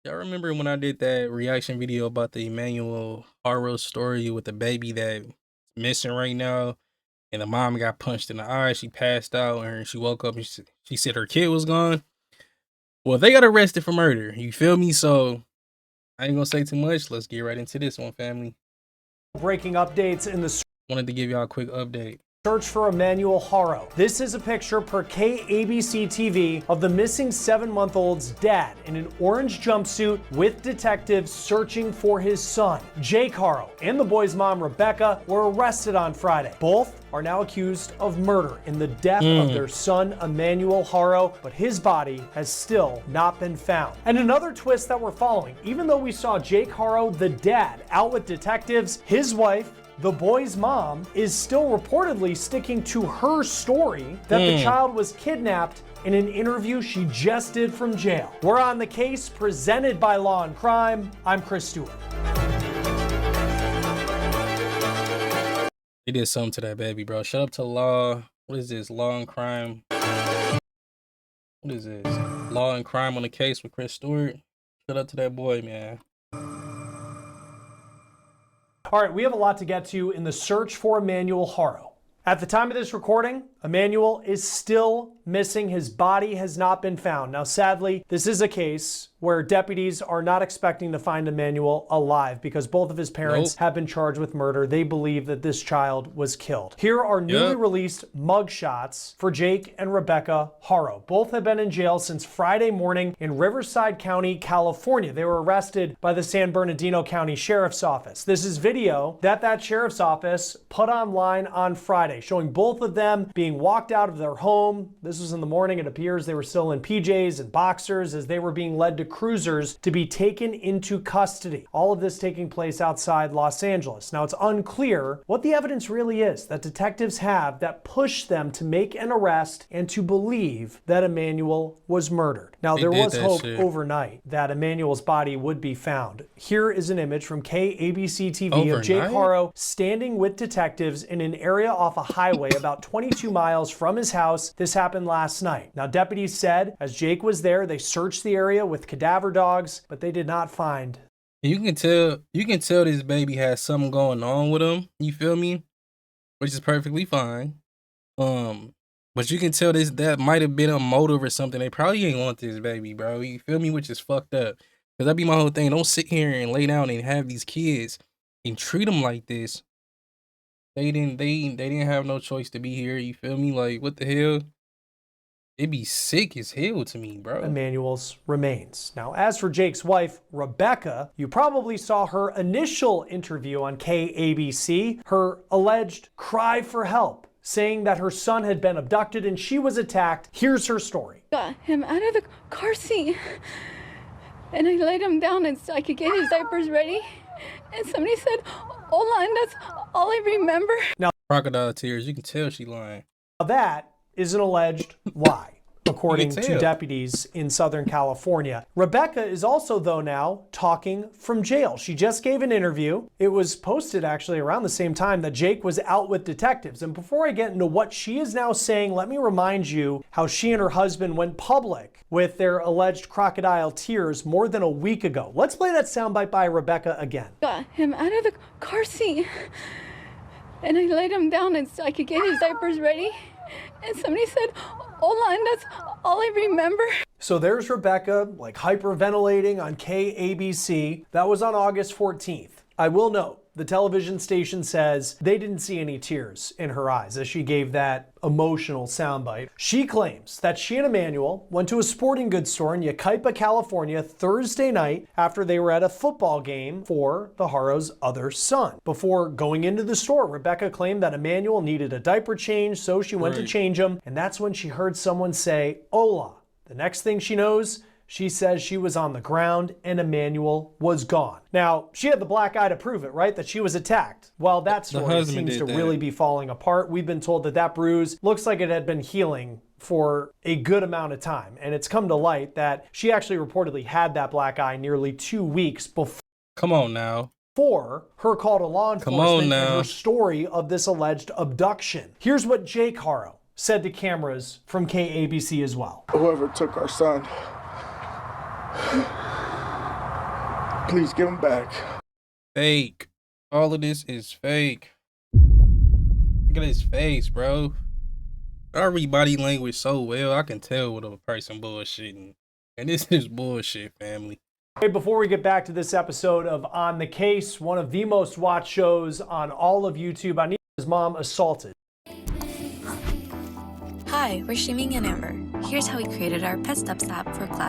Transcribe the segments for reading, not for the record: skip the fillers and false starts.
Y'all remember when I did that reaction video about the Emmanuel Haro story with the baby that's missing right now, and the mom got punched in the eye, she passed out, and she woke up and she said her kid was gone? Well, they got arrested for murder. You feel me? So I ain't gonna say too much. Let's get right into this one, family. Breaking updates in the Wanted to give y'all a quick update. search for Emmanuel Haro. This is a picture per KABC TV of the missing 7-month-old's dad in an orange jumpsuit with detectives searching for his son. Jake Haro and the boy's mom, Rebecca, were arrested on Friday. Both are now accused of murder in the death of their son, Emmanuel Haro, but his body has still not been found. And another twist that we're following, even though we saw Jake Haro, the dad, out with detectives, his wife, the boy's mom, is still reportedly sticking to her story that the child was kidnapped in an interview she just did from jail. We're on the case presented by Law and Crime. I'm Chris Stewart. They did something to that baby, bro. Shut up to Law. What is this? Law and Crime. What is this? Law and Crime on the case with Chris Stewart. Shut up to that boy, man. All right, we have a lot to get to in the search for Emmanuel Haro. At the time of this recording, Emmanuel is still missing. His body has not been found. Now, sadly, this is a case where deputies are not expecting to find Emmanuel alive because both of his parents have been charged with murder. They believe that this child was killed. Here are newly released mugshots for Jake and Rebecca Haro. Both have been in jail since Friday morning in Riverside County, California. They were arrested by the San Bernardino County Sheriff's Office. This is video that sheriff's office put online on Friday, showing both of them being walked out of their home. This was in the morning. It appears they were still in PJs and boxers as they were being led to cruisers to be taken into custody. All of this taking place outside Los Angeles. Now, it's unclear what the evidence really is that detectives have that pushed them to make an arrest and to believe that Emmanuel was murdered. Now, there was hope overnight that Emmanuel's body would be found. Here is an image from KABC TV of Jake Haro standing with detectives in an area off a highway about 22 miles from his house. This happened last night. Now, deputies said as Jake was there, they searched the area with cadaver dogs, but they did not find. You can tell this baby has something going on with him. You feel me? Which is perfectly fine. But you can tell that might have been a motive or something. They probably ain't want this baby, bro. You feel me? Which is fucked up. Cause that'd be my whole thing. Don't sit here and lay down and have these kids and treat them like this. They didn't have no choice to be here. You feel me? Like, what the hell? It'd be sick as hell to me, bro. Emmanuel's remains. Now, as for Jake's wife, Rebecca, you probably saw her initial interview on KABC, her alleged cry for help, saying that her son had been abducted and she was attacked. Here's her story. Got him out of the car seat and I laid him down and so I could get his diapers ready. And somebody said, "Hola," and that's all I remember. Now, crocodile tears. You can tell she lying. Now that is an alleged lie, according to deputies in Southern California. Rebecca is also, though, now talking from jail. She just gave an interview. It was posted actually around the same time that Jake was out with detectives. And before I get into what she is now saying, let me remind you how she and her husband went public with their alleged crocodile tears more than a week ago. Let's play that soundbite by Rebecca again. Got him out of the car seat and I laid him down and so I could get his diapers ready. And somebody said, "Hola," and that's all I remember. So there's Rebecca, like hyperventilating on KABC. That was on August 14th. I will note, the television station says they didn't see any tears in her eyes as she gave that emotional soundbite. She claims that she and Emmanuel went to a sporting goods store in Yucaipa, California Thursday night after they were at a football game for the Haro's other son. Before going into the store, Rebecca claimed that Emmanuel needed a diaper change, so she went to change him, and that's when she heard someone say, "Hola." The next thing she knows, she says she was on the ground and Emmanuel was gone. Now, she had the black eye to prove it, right? That she was attacked. Well, that story seems to really be falling apart. We've been told that that bruise looks like it had been healing for a good amount of time. And it's come to light that she actually reportedly had that black eye nearly 2 weeks before. Come on now. For her call to law enforcement and her story of this alleged abduction. Here's what Jake Haro said to cameras from KABC as well. Whoever took our son, please give him back. Fake. All of this is fake. Look at his face, bro. I read body language so well, I can tell when a person bullshitting. And this is bullshit, family. Hey, before we get back to this episode of On the Case, one of the most watched shows on all of YouTube, I need his mom assaulted. Hi, we're Shiming and Amber. Here's how we created our Pet Steps app for class.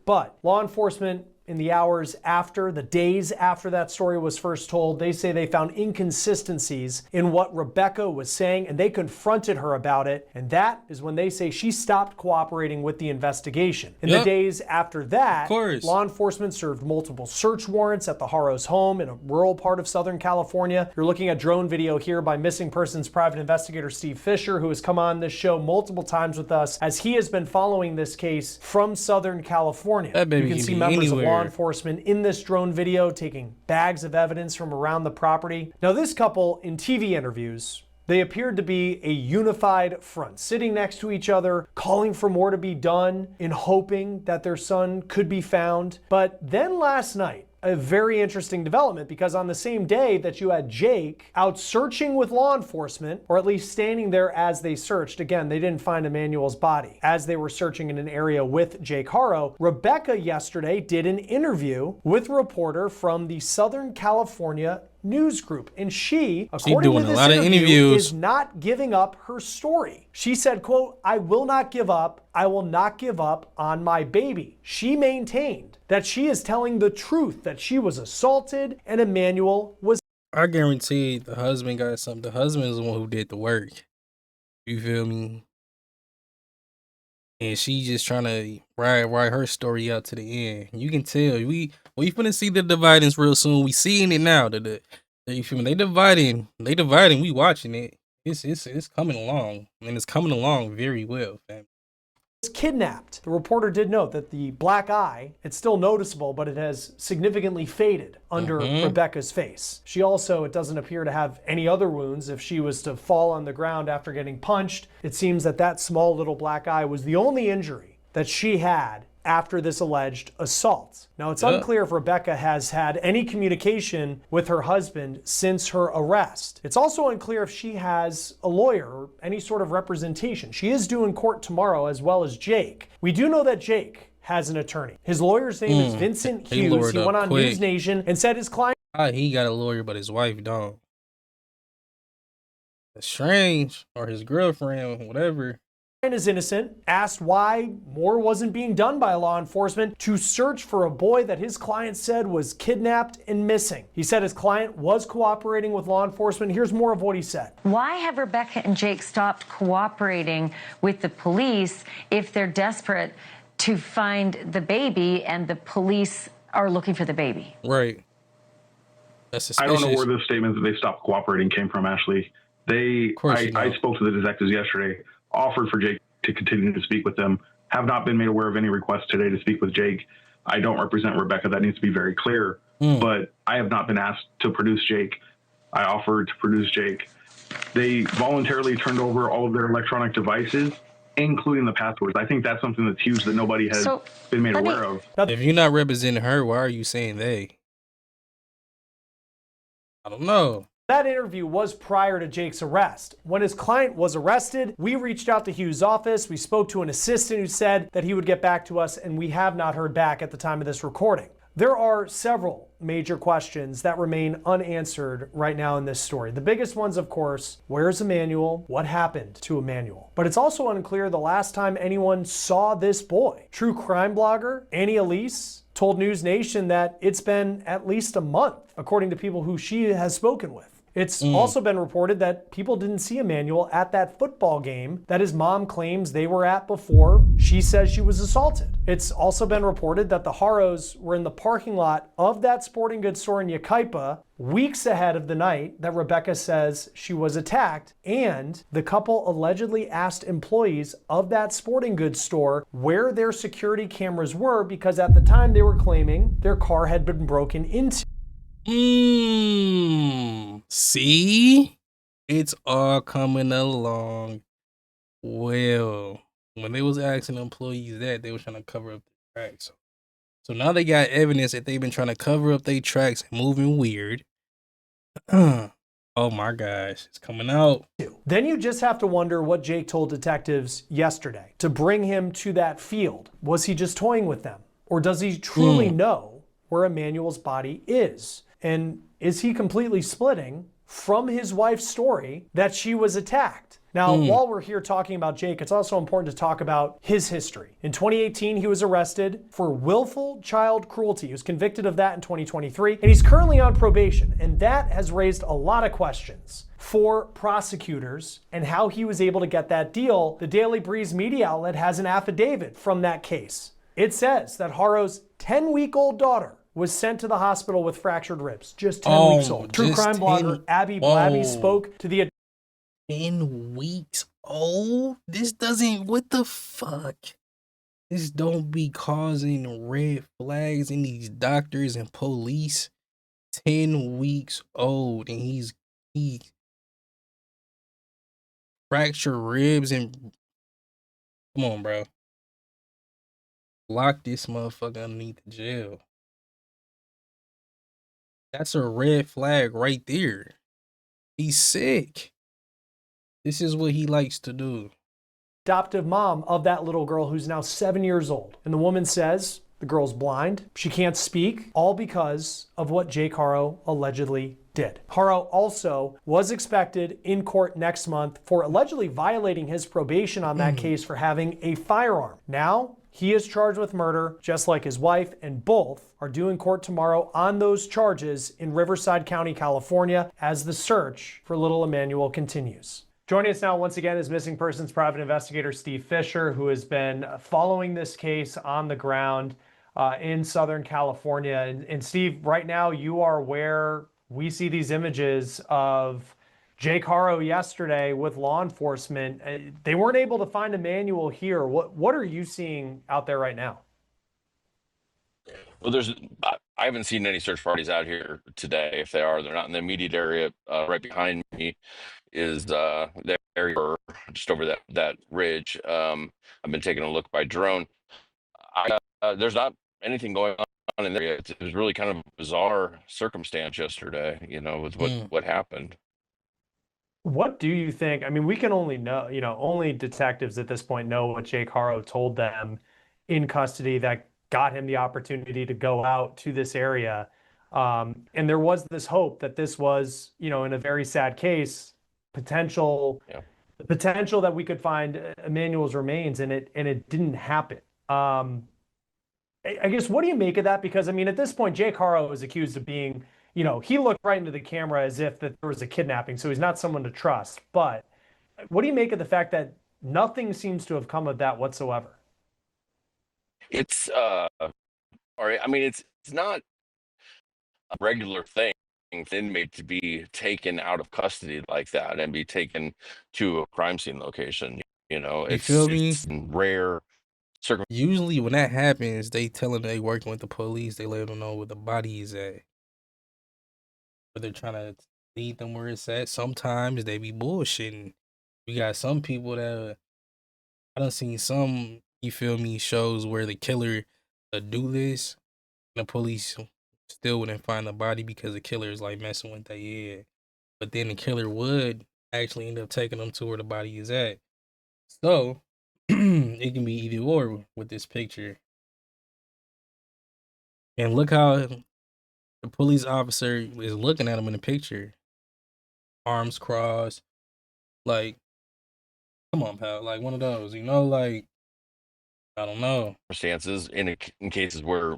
But law enforcement, in the hours after, the days after that story was first told, they say they found inconsistencies in what Rebecca was saying, and they confronted her about it. And that is when they say she stopped cooperating with the investigation. In the days after that, law enforcement served multiple search warrants at the Haro's home in a rural part of Southern California. You're looking at drone video here by missing persons private investigator Steve Fisher, who has come on this show multiple times with us as he has been following this case from Southern California. That baby you can see members of law enforcement in this drone video taking bags of evidence from around the property. Now, this couple in TV interviews, they appeared to be a unified front, sitting next to each other, calling for more to be done in hoping that their son could be found. But then last night, a very interesting development, because on the same day that you had Jake out searching with law enforcement, or at least standing there as they searched, again, they didn't find Emmanuel's body, as they were searching in an area with Jake Haro, Rebecca yesterday did an interview with a reporter from the Southern California news group, and she, according to this interview, is not giving up her story. She said, quote, "I will not give up. I will not give up on my baby." She maintained that she is telling the truth, that she was assaulted and Emmanuel was. I guarantee the husband got something. The husband is the one who did the work. You feel me? And she just trying to ride her story out to the end. You can tell we finna see the dividings real soon. We seeing it now. You feel me? They dividing. We watching it. It's coming along, and it's coming along very well, fam. Kidnapped. The reporter did note that the black eye, it's still noticeable, but it has significantly faded under Rebecca's face. She also, it doesn't appear to have any other wounds. If she was to fall on the ground after getting punched, it seems that that small little black eye was the only injury that she had after this alleged assault. Now, it's unclear if Rebecca has had any communication with her husband since her arrest. It's also unclear if she has a lawyer or any sort of representation. She is due in court tomorrow, as well as Jake. We do know that Jake has an attorney. His lawyer's name is Vincent Hughes. He went on News Nation and said his client... He got a lawyer, but his wife don't. That's strange. Or his girlfriend, whatever. Is innocent, asked why more wasn't being done by law enforcement to search for a boy that his client said was kidnapped and missing. He said his client was cooperating with law enforcement. Here's more of what he said. Why have Rebecca and Jake stopped cooperating with the police if they're desperate to find the baby and the police are looking for the baby? Right. That's suspicious. I don't know where the statement that they stopped cooperating came from, Ashley. I spoke to the detectives yesterday, offered for Jake to continue to speak with them, have not been made aware of any requests today to speak with Jake. I don't represent Rebecca. That needs to be very clear. But I have not been asked to produce Jake. I offered to produce Jake. They voluntarily turned over all of their electronic devices, including the passwords. I think that's something that's huge that nobody has been made aware of. If you're not representing her, why are you saying they? I don't know. That interview was prior to Jake's arrest. When his client was arrested, we reached out to Hughes' office. We spoke to an assistant who said that he would get back to us, and we have not heard back at the time of this recording. There are several major questions that remain unanswered right now in this story. The biggest ones, of course, where's Emmanuel? What happened to Emmanuel? But it's also unclear the last time anyone saw this boy. True crime blogger Annie Elise told News Nation that it's been at least a month, according to people who she has spoken with. It's also been reported that people didn't see Emmanuel at that football game that his mom claims they were at before she says she was assaulted. It's also been reported that the Haros were in the parking lot of that sporting goods store in Yucaipa weeks ahead of the night that Rebecca says she was attacked, and the couple allegedly asked employees of that sporting goods store where their security cameras were because at the time they were claiming their car had been broken into. See? It's all coming along well. When they was asking employees that, they was trying to cover up the tracks. So now they got evidence that they've been trying to cover up their tracks and moving weird. Oh my gosh, it's coming out. Then you just have to wonder what Jake told detectives yesterday to bring him to that field. Was he just toying with them? Or does he truly know where Emmanuel's body is? And is he completely splitting from his wife's story that she was attacked? Now, while we're here talking about Jake, it's also important to talk about his history. In 2018, he was arrested for willful child cruelty. He was convicted of that in 2023, and he's currently on probation. And that has raised a lot of questions for prosecutors and how he was able to get that deal. The Daily Breeze media outlet has an affidavit from that case. It says that Haro's 10-week-old daughter was sent to the hospital with fractured ribs, just 10 weeks old. True crime blogger Abby Blabby spoke to the 10 weeks old? This doesn't, what the fuck? This don't be causing red flags in these doctors and police. 10 weeks old and he fractured ribs and come on, bro. Lock this motherfucker underneath the jail. That's a red flag right there. He's sick. This is what he likes to do. Adoptive mom of that little girl who's now 7 years old. And the woman says the girl's blind. She can't speak, all because of what Jake Haro allegedly did. Haro also was expected in court next month for allegedly violating his probation on that case for having a firearm. Now, he is charged with murder, just like his wife, and both are due in court tomorrow on those charges in Riverside County, California, as the search for little Emmanuel continues. Joining us now once again is missing persons private investigator Steve Fisher, who has been following this case on the ground in Southern California. And Steve, right now you are where we see these images of Jake Haro yesterday with law enforcement. They weren't able to find Emmanuel here. What are you seeing out there right now? Well, I haven't seen any search parties out here today. If they are, they're not in the immediate area. Right behind me is the area just over that ridge. I've been taking a look by drone. There's not anything going on in there. It was really kind of a bizarre circumstance yesterday, with what happened. What do you think? I mean, we can only know, only detectives at this point know what Jake Haro told them in custody that got him the opportunity to go out to this area. And there was this hope that this was, in a very sad case, potential that we could find Emmanuel's remains, and it didn't happen. I guess, what do you make of that? Because, I mean, at this point, Jake Haro is accused of being, he looked right into the camera as if that there was a kidnapping, so he's not someone to trust. But what do you make of the fact that nothing seems to have come of that whatsoever? It's all right. I mean, it's not a regular thing for an inmate to be taken out of custody like that and be taken to a crime scene location. It's rare. Usually when that happens, they tell them they working with the police. They let them know where the body is at. But they're trying to lead them where it's at. Sometimes they be bullshitting. We got some people that I done seen some, shows where the killer do this, and the police still wouldn't find the body because the killer is like messing with their head. But then the killer would actually end up taking them to where the body is at. So it can be either or with this picture. And look how the police officer is looking at him in the picture. Arms crossed. Like, come on, pal. Like one of those, like, I don't know. Circumstances in cases where,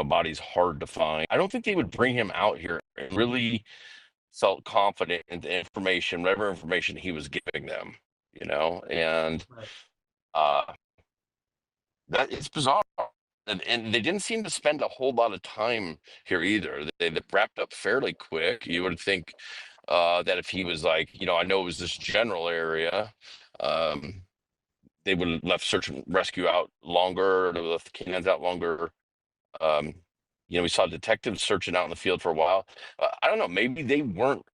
body's hard to find. I don't think they would bring him out here and really felt confident in the information, whatever information he was giving them, and Right. uh that it's bizarre. And they didn't seem to spend a whole lot of time here either. They wrapped up fairly quick. You would think that if he was like, I know it was this general area, um, they would have left search and rescue out longer, or left the canines out longer. Um, we saw detectives searching out in the field for a while. I don't know. Maybe they weren't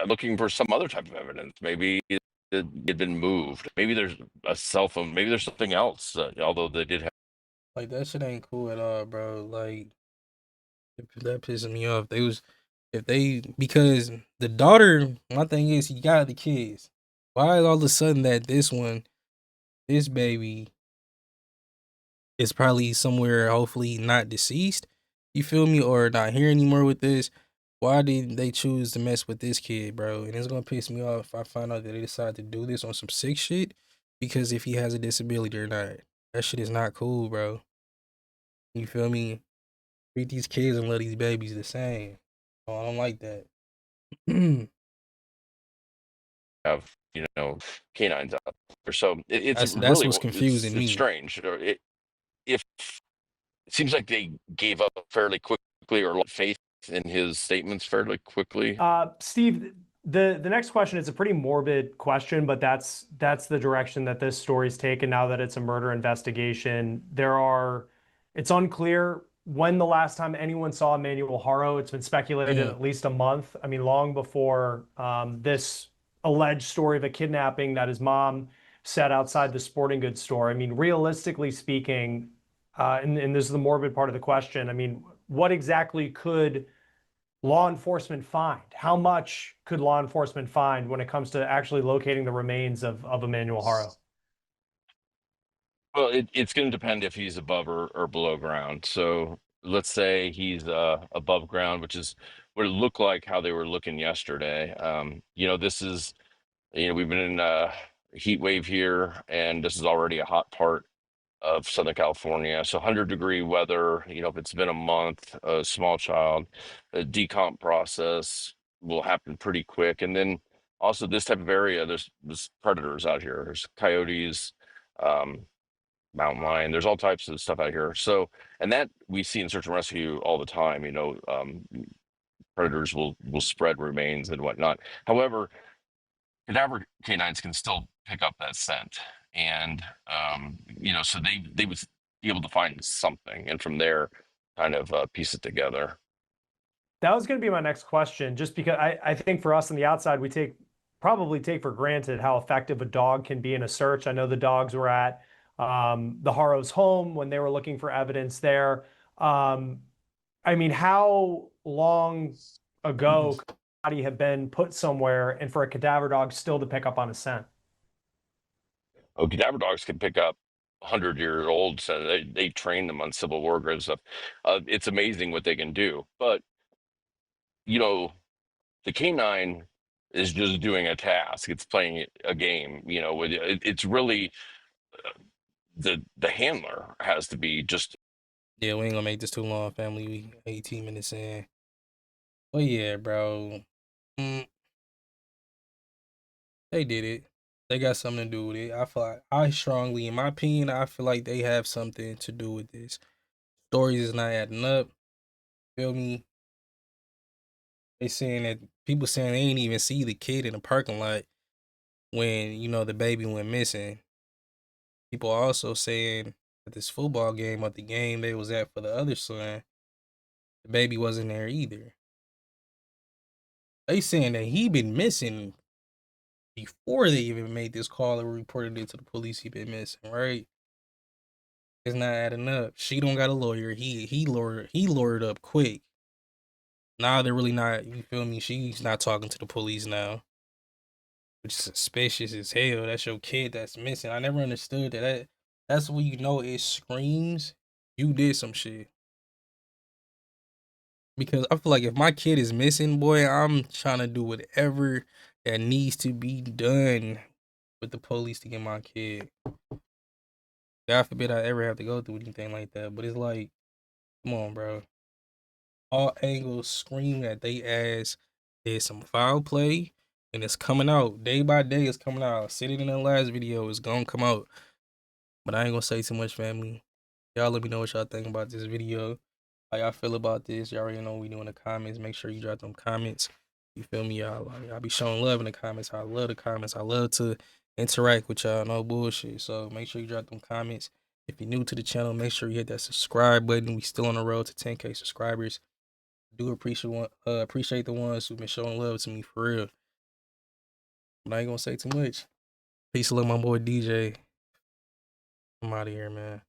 looking for some other type of evidence. Maybe it had been moved. Maybe there's a cell phone. Maybe there's something else. Although they did have. Like that shit ain't cool at all, bro. Like that pisses me off. Because the daughter, my thing is he got the kids. Why is all of a sudden that this baby is probably somewhere hopefully not deceased? You feel me? Or not here anymore with this? Why did they choose to mess with this kid, bro? And it's gonna piss me off if I find out that they decide to do this on some sick shit because if he has a disability or not. That shit is not cool, bro. You feel me? Treat these kids and love these babies the same. Oh, I don't like that. Have canines out there. So it's That's really what's confusing it's me. strange. If it seems like they gave up fairly quickly or lost faith in his statements fairly quickly. Steve, the next question is a pretty morbid question, but that's the direction that this story's taken now that it's a murder investigation. It's unclear when the last time anyone saw Emmanuel Haro. It's been speculated at least a month. I mean, long before this alleged story of a kidnapping that his mom said outside the sporting goods store. I mean, realistically speaking, and this is the morbid part of the question. I mean, what exactly could law enforcement find? How much could law enforcement find when it comes to actually locating the remains of Emmanuel Haro? Well, it's going to depend if he's above or below ground. So let's say he's above ground, which is what it looked like how they were looking yesterday. This is, we've been in a heat wave here, and this is already a hot part of Southern California. So 100-degree weather, if it's been a month, a small child, a decomp process will happen pretty quick. And then also this type of area, there's predators out here. There's coyotes, um, mountain lion. There's all types of stuff out here. So, and that we see in search and rescue all the time. Predators will spread remains and whatnot. However, cadaver canines can still pick up that scent, and so they would be able to find something, and from there, kind of piece it together. That was going to be my next question, just because I think for us on the outside, we probably take for granted how effective a dog can be in a search. I know the dogs were at the Haro's home when they were looking for evidence there. I mean, how long ago could a body have been put somewhere and for a cadaver dog still to pick up on a scent? Oh, cadaver dogs can pick up 100-year-olds, so they train them on Civil War grave stuff. It's amazing what they can do, but the canine is just doing a task. It's playing a game. It's really the handler has to be just. Yeah, we ain't gonna make this too long, family. We 18 minutes in. But yeah, bro. Mm, they did it. They got something to do with it. In my opinion, I feel like they have something to do with this. Stories is not adding up. Feel me? People saying they ain't even see the kid in the parking lot when, the baby went missing. People also saying at this football game, at the game they was at for the other son, the baby wasn't there either. They saying that he been missing before they even made this call and reported it to the police. He been missing, right? It's not adding up. She don't got a lawyer. He lawyered up quick. Now they're really not. You feel me? She's not talking to the police now, which is suspicious as hell. That's your kid that's missing. I never understood that. That's when it screams you did some shit. Because I feel like if my kid is missing, boy, I'm trying to do whatever that needs to be done with the police to get my kid. God forbid I ever have to go through anything like that. But it's like, come on, bro. All angles scream that they ass did some foul play, and it's coming out day by day. It's coming out. I said it in the last video. It's gonna come out. But I ain't gonna say too much, family. Y'all let me know what y'all think about this video. How y'all feel about this? Y'all already know what we do in the comments. Make sure you drop them comments. You feel me, y'all? Like, I'll be showing love in the comments. I love the comments. I love to interact with y'all. No bullshit. So make sure you drop them comments. If you're new to the channel, make sure you hit that subscribe button. We still on the road to 10K subscribers. Do appreciate the ones who've been showing love to me for real. But I ain't gonna say too much. Peace, love, my boy DJ. I'm out of here, man.